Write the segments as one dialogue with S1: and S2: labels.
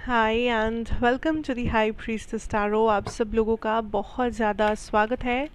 S1: Hi and welcome to the high priestess tarot. आप सब लोगों का बहुत ज़्यादा स्वागत है।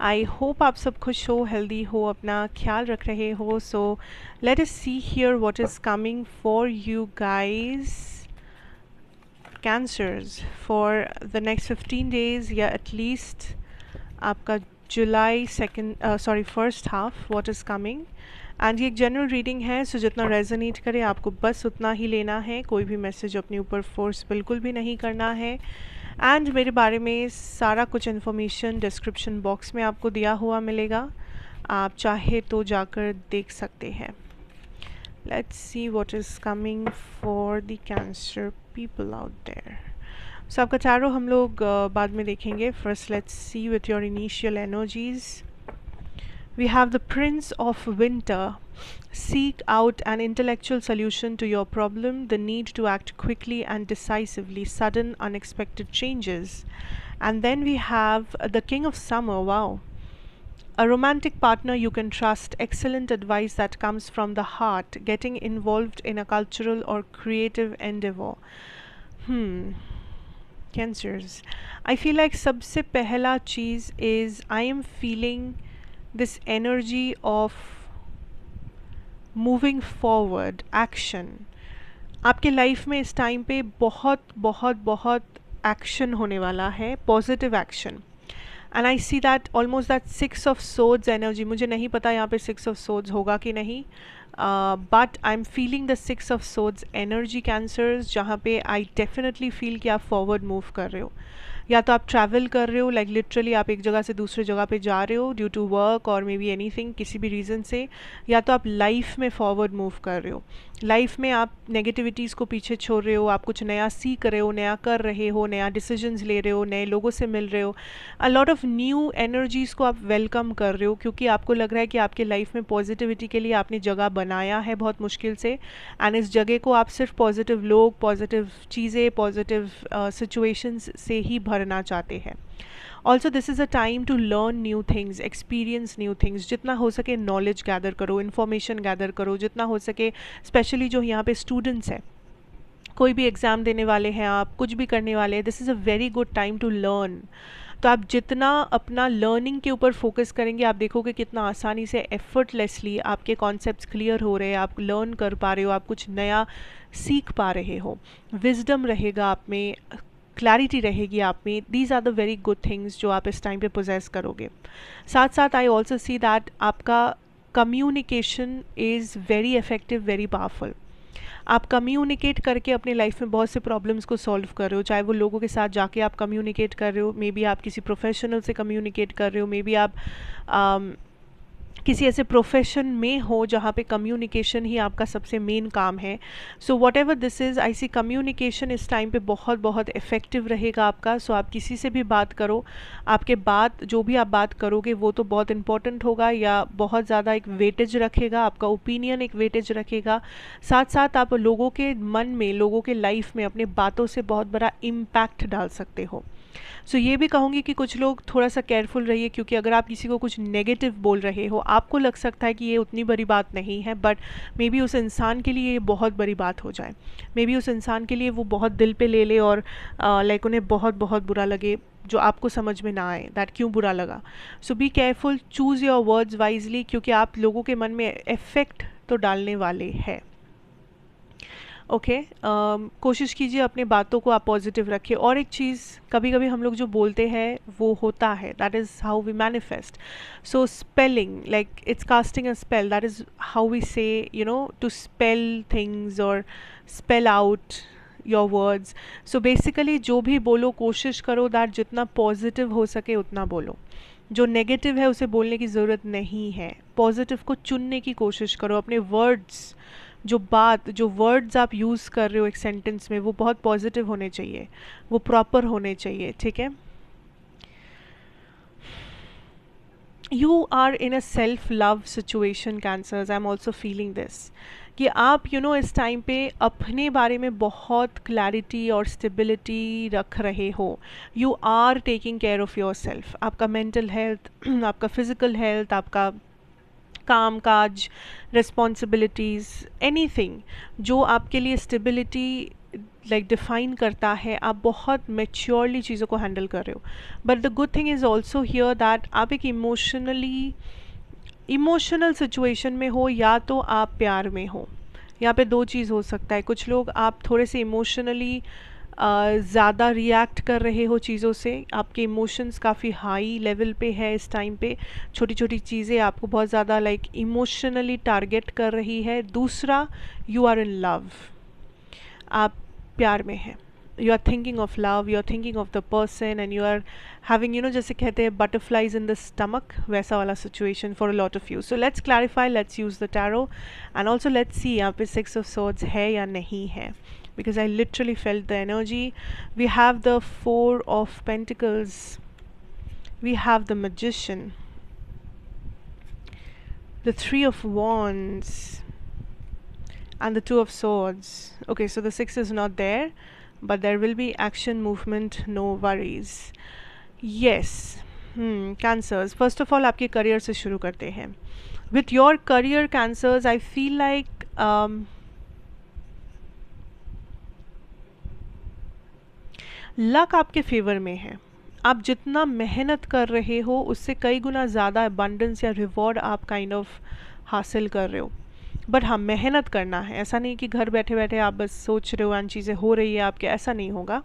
S1: आई होप आप सब खुश हो, हेल्दी हो, अपना ख्याल रख रहे हो। So let us see here what is coming for you guys Cancers for the next 15 days या एटलीस्ट आपका जुलाई first half what is coming. And ये एक जनरल रीडिंग है, सो जितना रेजोनेट करे आपको बस उतना ही लेना है। कोई भी मैसेज अपने ऊपर फोर्स बिल्कुल भी नहीं करना है। एंड मेरे बारे में सारा कुछ इन्फॉर्मेशन डिस्क्रिप्शन बॉक्स में आपको दिया हुआ मिलेगा, आप चाहे तो जाकर देख सकते हैं। Let's see what is coming for the Cancer people out there. So आपका टैरो हम लोग बाद में देखेंगे। First let's see with your initial energies. We have the Prince of Winter. Seek out an intellectual solution to your problem, the need to act quickly and decisively, sudden, unexpected changes. And then we have the King of Summer. Wow. A romantic partner you can trust, excellent advice that comes from the heart, getting involved in a cultural or creative endeavor. Cancers. I feel like सबसे पहला चीज़ is I am feeling this energy of moving forward, action. आपके life में इस time पे बहुत बहुत बहुत action होने वाला है, positive action. And I see that almost that 6 of Swords energy. मुझे नहीं पता यहाँ पे 6 of Swords होगा कि नहीं, but I am feeling the 6 of Swords energy cancers, जहाँ पे आई डेफिनेटली फील कि आप फॉरवर्ड मूव कर रहे हो। या तो आप ट्रैवल कर रहे हो, लाइक लिटरली आप एक जगह से दूसरे जगह पे जा रहे हो ड्यू टू वर्क और मे बी एनीथिंग, किसी भी रीज़न से। या तो आप लाइफ में फॉरवर्ड मूव कर रहे हो, लाइफ में आप नेगेटिविटीज़ को पीछे छोड़ रहे हो, आप कुछ नया सीख रहे हो, नया कर रहे हो, नया डिसीजंस ले रहे हो, नए लोगों से मिल रहे हो। अ लॉट ऑफ न्यू एनर्जीज़ को आप वेलकम कर रहे हो, क्योंकि आपको लग रहा है कि आपके लाइफ में पॉजिटिविटी के लिए आपने जगह बनाया है बहुत मुश्किल से। एंड इस जगह को आप सिर्फ पॉजिटिव लोग, पॉजिटिव चीज़ें, पॉजिटिव सिचुएशंस से ही भरना चाहते हैं। Also this is a time to learn new things, experience new things. जितना हो सके नॉलेज गैदर करो, इन्फॉर्मेशन गैदर करो, जितना हो सके। स्पेशली जो यहाँ पे स्टूडेंट्स हैं, कोई भी एग्ज़ाम देने वाले हैं, आप कुछ भी करने वाले हैं, this is a very good time to learn. तो आप जितना अपना लर्निंग के ऊपर फोकस करेंगे, आप देखोगे कितना आसानी से एफर्टलेसली आपके कॉन्सेप्ट्स क्लियर हो रहे हैं, आप लर्न कर पा रहे हो, आप कुछ नया सीख पा रहे हो। विजडम रहेगा आप में, क्लैरिटी रहेगी आप में। These are the very good things जो आप इस टाइम पे पोजेस करोगे। साथ साथ आई ऑल्सो सी दैट आपका communication is very effective, very powerful. आप कम्युनिकेट करके अपने लाइफ में बहुत से प्रॉब्लम्स को सॉल्व कर रहे हो, चाहे वो लोगों के साथ जाके आप कम्युनिकेट कर रहे हो, मे बी आप किसी प्रोफेशनल से कम्युनिकेट कर रहे हो, मे बी आप किसी ऐसे प्रोफेशन में हो जहाँ पे कम्युनिकेशन ही आपका सबसे मेन काम है। So whatever this is, I see communication इस टाइम पे बहुत बहुत इफ़ेक्टिव रहेगा आपका। सो आप किसी से भी बात करो, आपके बात जो भी आप बात करोगे वो तो बहुत इंपॉर्टेंट होगा, या बहुत ज़्यादा एक वेटेज रखेगा, आपका ओपिनियन एक वेटेज रखेगा। साथ साथ आप लोगों के मन में, लोगों के लाइफ में अपने बातों से बहुत बड़ा इम्पैक्ट डाल सकते हो। सो ये भी कहूँगी कि कुछ लोग थोड़ा सा केयरफुल रहिए, क्योंकि अगर आप किसी को कुछ नेगेटिव बोल रहे हो, आपको लग सकता है कि ये उतनी बड़ी बात नहीं है, बट मे बी उस इंसान के लिए ये बहुत बड़ी बात हो जाए। मे बी उस इंसान के लिए वो बहुत दिल पे ले ले और लाइक उन्हें बहुत बहुत बुरा लगे, जो आपको समझ में ना आए दैट क्यों बुरा लगा। So be careful, choose your words wisely, क्योंकि आप लोगों के मन में इफ़ेक्ट तो डालने वाले हैं। ओके कोशिश कीजिए अपने बातों को आप पॉजिटिव रखिए। और एक चीज़, कभी कभी हम लोग जो बोलते हैं वो होता है, that is how we manifest. So spelling, like it's casting a spell, that is how we say to spell things और spell out your words. So basically जो भी बोलो, कोशिश करो दैट जितना पॉजिटिव हो सके उतना बोलो। जो नेगेटिव है उसे बोलने की ज़रूरत नहीं है, पॉजिटिव को चुनने की कोशिश करो। अपने वर्ड्स, जो वर्ड्स आप यूज़ कर रहे हो एक सेंटेंस में, वो बहुत पॉजिटिव होने चाहिए, वो प्रॉपर होने चाहिए, ठीक है। You are in a self love situation cancers, I am also feeling this, कि आप इस टाइम पे अपने बारे में बहुत क्लैरिटी और स्टेबिलिटी रख रहे हो। You are taking care of yourself. आपका मेंटल हेल्थ, आपका फिज़िकल हेल्थ, आपका काम काज, रिस्पॉन्सिबिलिटीज़, एनीथिंग जो आपके लिए स्टेबिलिटी लाइक डिफाइन करता है, आप बहुत मेच्योरली चीज़ों को हैंडल कर रहे हो। But the good thing is also here that आप एक इमोशनल सिचुएशन में हो या तो आप प्यार में हो। यहाँ पे दो चीज़ हो सकता है, कुछ लोग आप थोड़े से इमोशनली ज़्यादा रिएक्ट कर रहे हो चीज़ों से, आपके इमोशंस काफ़ी हाई लेवल पे है इस टाइम पे, छोटी छोटी चीज़ें आपको बहुत ज़्यादा लाइक इमोशनली टारगेट कर रही है। दूसरा, यू आर इन लव, आप प्यार में हैं, you are thinking of love, you are thinking of the person and you are having जैसे कहते हैं बटरफ्लाइज इन द स्टमक, वैसा वाला situation for a lot of you. So let's clarify, let's use the tarot and also let's see यहाँ पे 6 of swords है या नहीं है, because I literally felt the energy. We have the 4 of Pentacles, we have the Magician, the 3 of Wands and the 2 of Swords. Okay, so the 6 is not there, but there will be action, movement, no worries. Yes. Cancers, first of all आपके career से शुरू करते हैं. With your career, Cancers, I feel like luck आपके favour में है। आप जितना मेहनत कर रहे हो उससे कई गुना ज़्यादा अबंडेंस या रिवॉर्ड आप काइंड ऑफ हासिल कर रहे हो। बट हाँ, मेहनत करना है, ऐसा नहीं कि घर बैठे बैठे आप बस सोच रहे हो एंड चीज़ें हो रही है आपके, ऐसा नहीं होगा।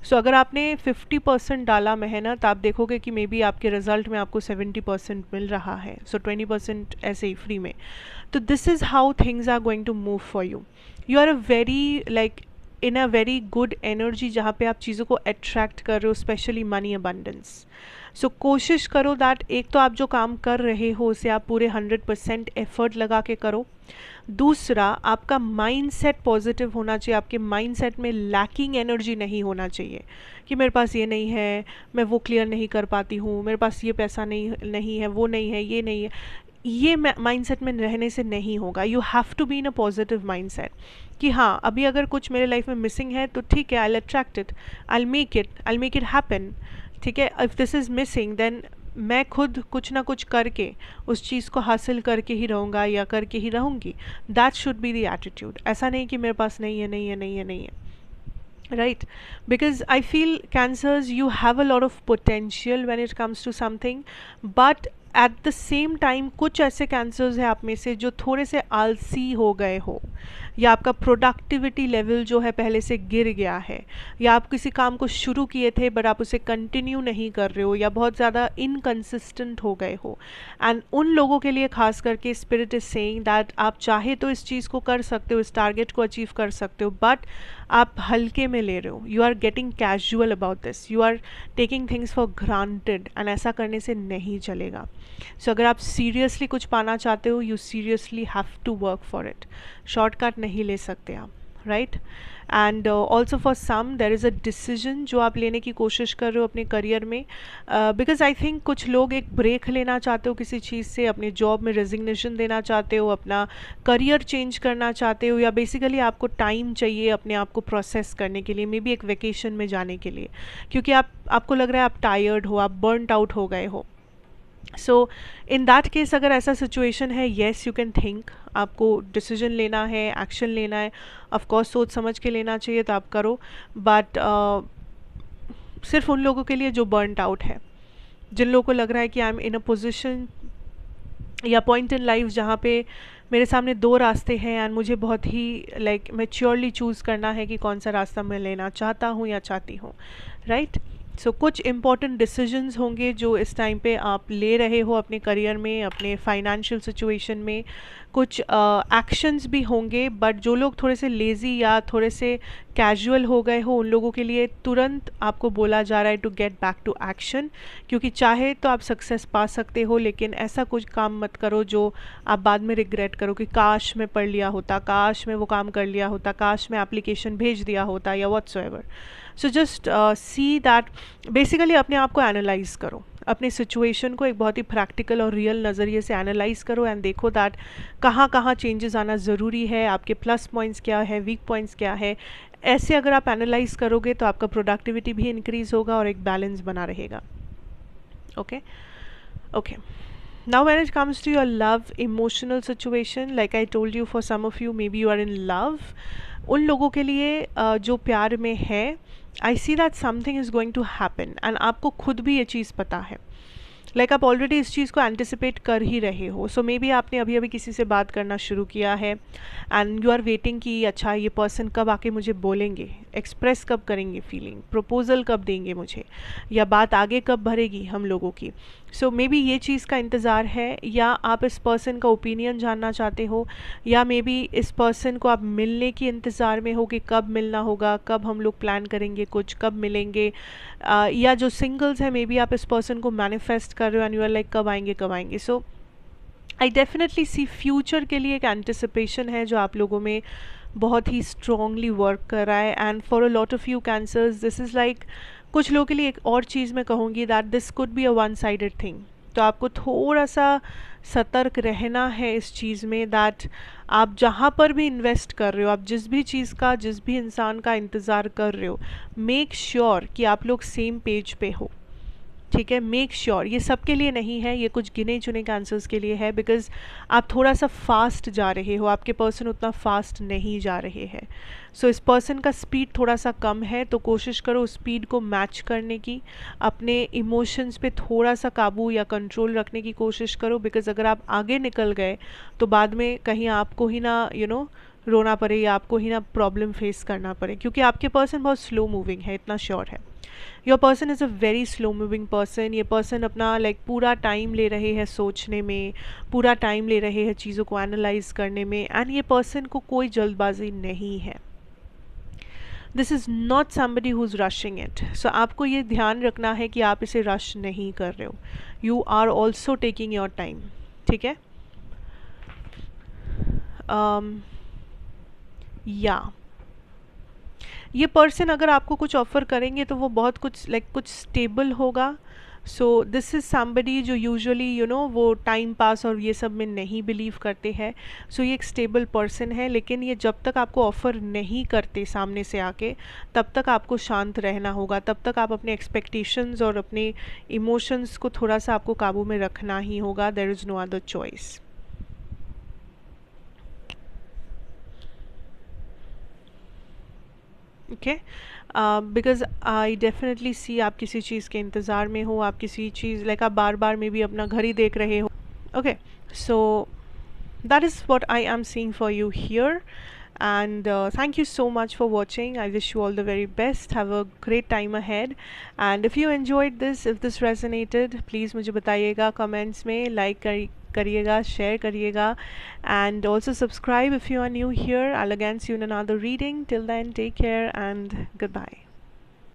S1: सो अगर आपने 50% डाला मेहनत, आप देखोगे कि मे बी आपके रिजल्ट में आपको 70% मिल रहा है, सो 20% ऐसे ही फ्री में। तो this is how things are going to move for you. You are a very like in a very good energy जहाँ पे आप चीज़ों को अट्रैक्ट कर रहे हो, स्पेशली मनी अबंडेंस। सो कोशिश करो दैट एक तो आप जो काम कर रहे हो उसे आप पूरे 100% एफर्ट लगा के करो। दूसरा, आपका माइंडसेट पॉजिटिव होना चाहिए, आपके माइंडसेट में लैकिंग एनर्जी नहीं होना चाहिए कि मेरे पास ये नहीं है, मैं वो क्लियर नहीं कर पाती हूँ, मेरे पास ये पैसा नहीं है, वो नहीं है, ये नहीं है। ये माइंडसेट में रहने से नहीं होगा। You have to be in a positive mindset कि हाँ, अभी अगर कुछ मेरे लाइफ में मिसिंग है तो ठीक है, I will attract it, I will make it happen. ठीक है, if this is missing then मैं खुद कुछ ना कुछ करके उस चीज़ को हासिल करके ही रहूँगा या करके ही रहूँगी। That should be the attitude. ऐसा नहीं कि मेरे पास नहीं है, नहीं है, नहीं है, नहीं है, right? Because I feel, Cancers, you have a lot of potential when it comes to something, but at the same time कुछ ऐसे कैंसर्स हैं आप में से जो थोड़े से आलसी हो गए हो, या आपका प्रोडक्टिविटी लेवल जो है पहले से गिर गया है, या आप किसी काम को शुरू किए थे बट आप उसे कंटिन्यू नहीं कर रहे हो, या बहुत ज़्यादा इनकंसिस्टेंट हो गए हो। एंड उन लोगों के लिए खास करके स्पिरिट इज सेइंग दैट आप चाहे तो इस चीज़ को कर सकते हो, इस टारगेट को अचीव कर सकते हो, बट आप हल्के में ले रहे हो। You are getting casual about this, you are taking things for granted, and ऐसा करने से नहीं चलेगा। सो अगर आप सीरियसली कुछ पाना चाहते हो, you seriously have to work for it. Shortcut नहीं ले सकते आप, right? And also for some there is a decision जो आप लेने की कोशिश कर रहे हो अपने करियर में, बिकॉज आई थिंक कुछ लोग एक ब्रेक लेना चाहते हो किसी चीज़ से, अपने जॉब में रेजिग्नेशन देना चाहते हो, अपना करियर चेंज करना चाहते हो, या बेसिकली आपको टाइम चाहिए अपने आप को प्रोसेस करने के लिए, मे बी एक वेकेशन में जाने के लिए, क्योंकि आपको लग रहा है आप टायर्ड हो, आप बर्नड आउट हो गए हो। सो इन दैट केस अगर ऐसा सिचुएशन है, येस यू कैन थिंक, आपको डिसीजन लेना है, एक्शन लेना है, ऑफकोर्स सोच समझ के लेना चाहिए तो आप करो। बट सिर्फ उन लोगों के लिए जो बर्नड आउट है, जिन लोगों को लग रहा है कि I am in a position या पॉइंट इन लाइफ जहाँ पे मेरे सामने दो रास्ते हैं एंड मुझे बहुत ही लाइक मैच्योरली चूज़ करना है कि कौन सा रास्ता मैं लेना चाहता हूँ या चाहती हूँ, राइट? सो कुछ इम्पॉर्टेंट डिसीजंस होंगे जो इस टाइम पे आप ले रहे हो अपने करियर में, अपने फाइनेंशियल सिचुएशन में, कुछ एक्शंस भी होंगे। बट जो लोग थोड़े से लेज़ी या थोड़े से कैजुअल हो गए हो, उन लोगों के लिए तुरंत आपको बोला जा रहा है to get back to action, क्योंकि चाहे तो आप सक्सेस पा सकते हो, लेकिन ऐसा कुछ काम मत करो जो आप बाद में रिग्रेट करो कि काश मैं पढ़ लिया होता, काश मैं वो काम कर लिया होता, काश मैं एप्लीकेशन भेज दिया होता, या whatsoever. So just see that, basically अपने आप को एनालाइज करो, अपने सिचुएशन को एक बहुत ही प्रैक्टिकल और रियल नज़रिए से एनालाइज करो एंड देखो दैट कहाँ कहाँ चेंजेस आना ज़रूरी है, आपके प्लस पॉइंट्स क्या है, वीक पॉइंट्स क्या है। ऐसे अगर आप एनालाइज करोगे तो आपका प्रोडक्टिविटी भी इंक्रीज़ होगा और एक बैलेंस बना रहेगा। Okay okay Now when it comes to your love emotional situation, like I told you, for some of you maybe you are in love, उन लोगों के लिए जो प्यार में है, I see that something is going to happen, and आपको खुद भी ये चीज़ पता है, लाइक आप ऑलरेडी इस चीज़ को एंटिसिपेट कर ही रहे हो. सो मे बी आपने अभी अभी किसी से बात करना शुरू किया है एंड यू आर वेटिंग कि अच्छा ये पर्सन कब आके मुझे बोलेंगे, एक्सप्रेस कब करेंगे फीलिंग, प्रपोजल कब देंगे मुझे, या बात आगे कब भरेगी हम लोगों की. सो मे बी ये चीज़ का इंतज़ार है, या आप इस पर्सन का ओपिनियन जानना चाहते हो, या मे बी इस पर्सन को आप मिलने की इंतज़ार में हो कि कब मिलना होगा, कब हम लोग प्लान करेंगे कुछ, कब मिलेंगे. या जो सिंगल्स हैं मे बी आप इस पर्सन को मैनिफेस्ट कर रहे हो एंड यू आर लाइक कब आएंगे कब आएंगे. सो आई डेफिनेटली सी फ्यूचर के लिए एक एंटिसिपेशन है जो आप लोगों में बहुत ही स्ट्रांगली वर्क कर रहा है. And for a lot of you cancers this is like, कुछ लोगों के लिए एक और चीज़ मैं कहूँगी that this could be a one sided thing. तो आपको थोड़ा सा सतर्क रहना है इस चीज़ में, दैट आप जहाँ पर भी इन्वेस्ट कर रहे हो, आप जिस भी चीज़ का, जिस भी इंसान का इंतज़ार कर रहे हो, मेक श्योर कि आप लोग सेम पेज पे हो. ठीक है, मेक श्योर. ये सबके लिए नहीं है, ये कुछ गिने चुने कैंसर्स के लिए है, बिकॉज आप थोड़ा सा फास्ट जा रहे हो, आपके पर्सन उतना फास्ट नहीं जा रहे हैं. सो इस पर्सन का स्पीड थोड़ा सा कम है, तो कोशिश करो उस स्पीड को मैच करने की, अपने इमोशंस पे थोड़ा सा काबू या कंट्रोल रखने की कोशिश करो. बिकॉज अगर आप आगे निकल गए तो बाद में कहीं आपको ही ना रोना पड़े, या आपको ही ना प्रॉब्लम फेस करना पड़े, क्योंकि आपके पर्सन बहुत स्लो मूविंग है, इतना श्योर है. Your person is a very slow moving person. ये पर्सन अपना पूरा टाइम ले रहे हैं सोचने में, पूरा टाइम ले रहे हैं चीज़ों को एनालाइज करने में, एंड ये पर्सन को कोई जल्दबाजी नहीं है. This is not somebody who is rushing it. So आपको ये ध्यान रखना है कि आप इसे रश नहीं कर रहे हो. You are also taking your time. ठीक है. या ये पर्सन अगर आपको कुछ ऑफ़र करेंगे तो वो बहुत कुछ कुछ स्टेबल होगा. सो दिस इज़ समबडी जो यूजुअली वो टाइम पास और ये सब में नहीं बिलीव करते हैं. सो ये एक स्टेबल पर्सन है, लेकिन ये जब तक आपको ऑफ़र नहीं करते सामने से आके, तब तक आपको शांत रहना होगा. तब तक आप अपने एक्सपेक्टेशंस और अपने इमोशंस को थोड़ा सा आपको काबू में रखना ही होगा. There is no other choice. Okay, because I definitely see आप किसी चीज़ के इंतज़ार में हो, आप किसी चीज़ आप बार बार में भी अपना घर ही देख रहे हो. Okay, so that is what I am seeing for you here. And thank you so much for watching. I wish you all the very best. Have a great time ahead. And if you enjoyed this, if this resonated, please मुझे बताइएगा comments में, like करिएगा, share करिएगा, and also subscribe if you are new here. I'll again see you in another reading. Till then, take care and goodbye.